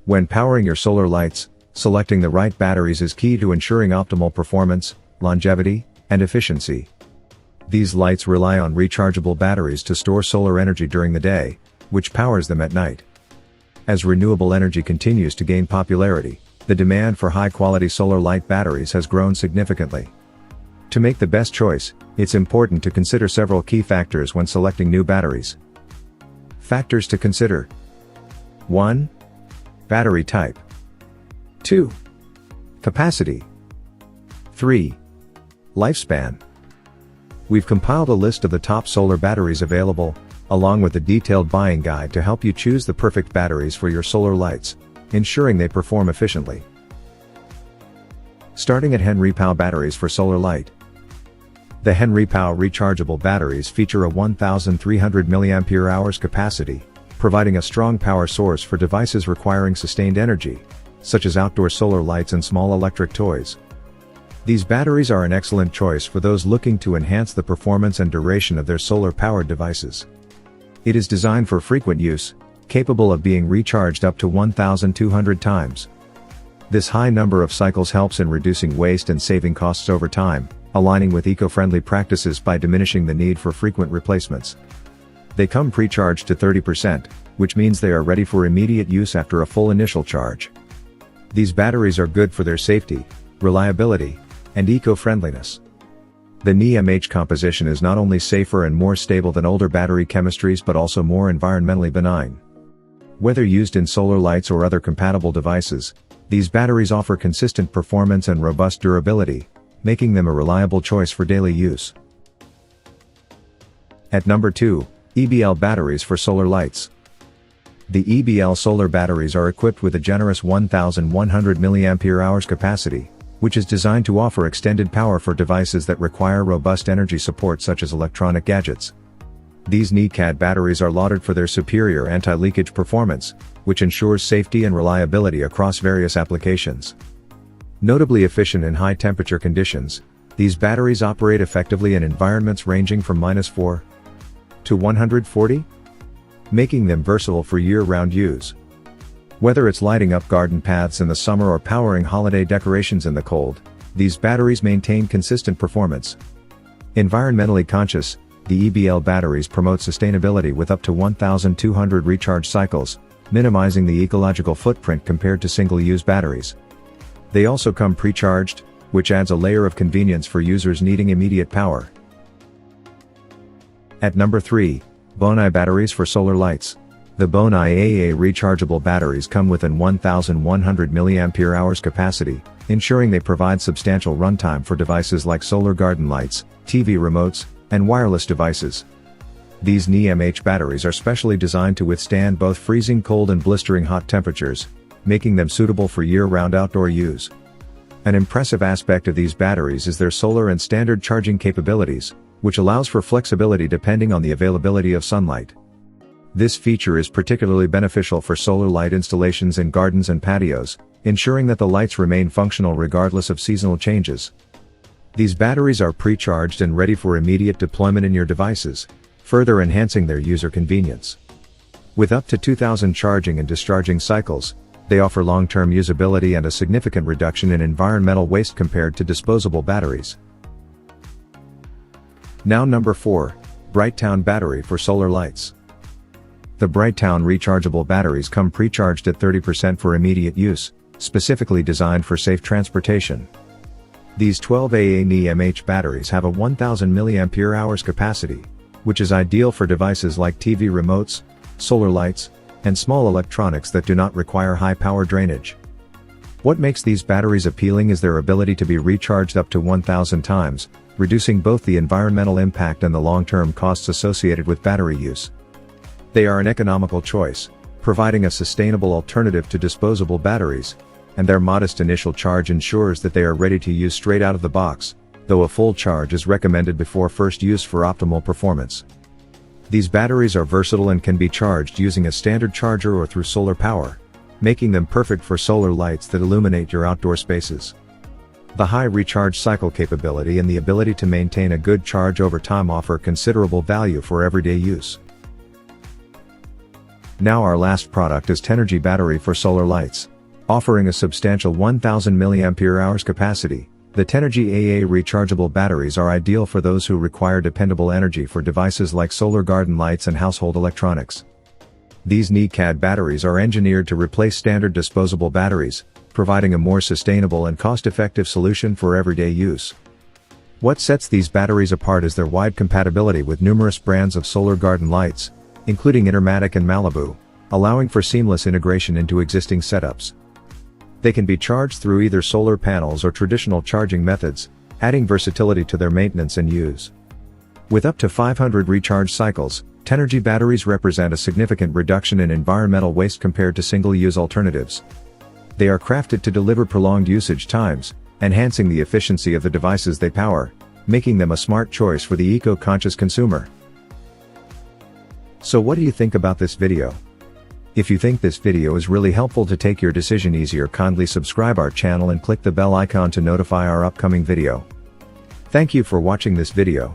When powering your solar lights, selecting the right batteries is key to ensuring optimal performance, longevity, and efficiency. These lights rely on rechargeable batteries to store solar energy during the day, which powers them at night. As renewable energy continues to gain popularity, the demand for high-quality solar light batteries has grown significantly. To make the best choice, it's important to consider several key factors when selecting new batteries. Factors to consider: 1. Battery type. 2. Capacity. 3. Lifespan. We've compiled a list of the top solar batteries available, along with a detailed buying guide to help you choose the perfect batteries for your solar lights, ensuring they perform efficiently. Starting at Henry Pow batteries for solar light. The Henry Pow rechargeable batteries feature a 1,300 mAh capacity, providing a strong power source for devices requiring sustained energy, such as outdoor solar lights and small electric toys. These batteries are an excellent choice for those looking to enhance the performance and duration of their solar-powered devices. It is designed for frequent use, capable of being recharged up to 1,200 times. This high number of cycles helps in reducing waste and saving costs over time, aligning with eco-friendly practices by diminishing the need for frequent replacements. They come pre-charged to 30%, which means they are ready for immediate use after a full initial charge. These batteries are good for their safety, reliability, and eco-friendliness. The NiMH composition is not only safer and more stable than older battery chemistries but also more environmentally benign. Whether used in solar lights or other compatible devices, these batteries offer consistent performance and robust durability, making them a reliable choice for daily use. At number 2, EBL batteries for solar lights. The EBL solar batteries are equipped with a generous 1,100 mAh capacity, which is designed to offer extended power for devices that require robust energy support such as electronic gadgets. These NiCad batteries are lauded for their superior anti-leakage performance, which ensures safety and reliability across various applications. Notably efficient in high-temperature conditions, these batteries operate effectively in environments ranging from -4 to 140, making them versatile for year-round use. Whether it's lighting up garden paths in the summer or powering holiday decorations in the cold, these batteries maintain consistent performance. Environmentally conscious, the EBL batteries promote sustainability with up to 1,200 recharge cycles, minimizing the ecological footprint compared to single-use batteries. They also come pre-charged, which adds a layer of convenience for users needing immediate power. At number 3, Bonai batteries for solar lights. The Bonai AA rechargeable batteries come with an 1,100 mAh capacity, ensuring they provide substantial runtime for devices like solar garden lights, TV remotes, and wireless devices. These NiMH batteries are specially designed to withstand both freezing cold and blistering hot temperatures, making them suitable for year-round outdoor use. An impressive aspect of these batteries is their solar and standard charging capabilities, which allows for flexibility depending on the availability of sunlight. This feature is particularly beneficial for solar light installations in gardens and patios, ensuring that the lights remain functional regardless of seasonal changes. These batteries are pre-charged and ready for immediate deployment in your devices, further enhancing their user convenience. With up to 2,000 charging and discharging cycles, they offer long-term usability and a significant reduction in environmental waste compared to disposable batteries. Now number 4, Brighttown battery for solar lights. The Brighttown rechargeable batteries come pre-charged at 30% for immediate use, specifically designed for safe transportation. These 12AA NiMH batteries have a 1,000 mAh capacity, which is ideal for devices like TV remotes, solar lights, and small electronics that do not require high power drainage. What makes these batteries appealing is their ability to be recharged up to 1,000 times, reducing both the environmental impact and the long-term costs associated with battery use. They are an economical choice, providing a sustainable alternative to disposable batteries, and their modest initial charge ensures that they are ready to use straight out of the box, though a full charge is recommended before first use for optimal performance. These batteries are versatile and can be charged using a standard charger or through solar power, making them perfect for solar lights that illuminate your outdoor spaces. The high recharge cycle capability and the ability to maintain a good charge over time offer considerable value for everyday use. Now our last product is Tenergy battery for solar lights. Offering a substantial 1000 mAh capacity, the Tenergy AA rechargeable batteries are ideal for those who require dependable energy for devices like solar garden lights and household electronics. These NiCad batteries are engineered to replace standard disposable batteries, providing a more sustainable and cost-effective solution for everyday use. What sets these batteries apart is their wide compatibility with numerous brands of solar garden lights, including Intermatic and Malibu, allowing for seamless integration into existing setups. They can be charged through either solar panels or traditional charging methods, adding versatility to their maintenance and use. With up to 500 recharge cycles, Tenergy batteries represent a significant reduction in environmental waste compared to single-use alternatives. They are crafted to deliver prolonged usage times, enhancing the efficiency of the devices they power, making them a smart choice for the eco-conscious consumer. So what do you think about this video? If you think this video is really helpful to take your decision easier, kindly subscribe our channel and click the bell icon to notify our upcoming video. Thank you for watching this video.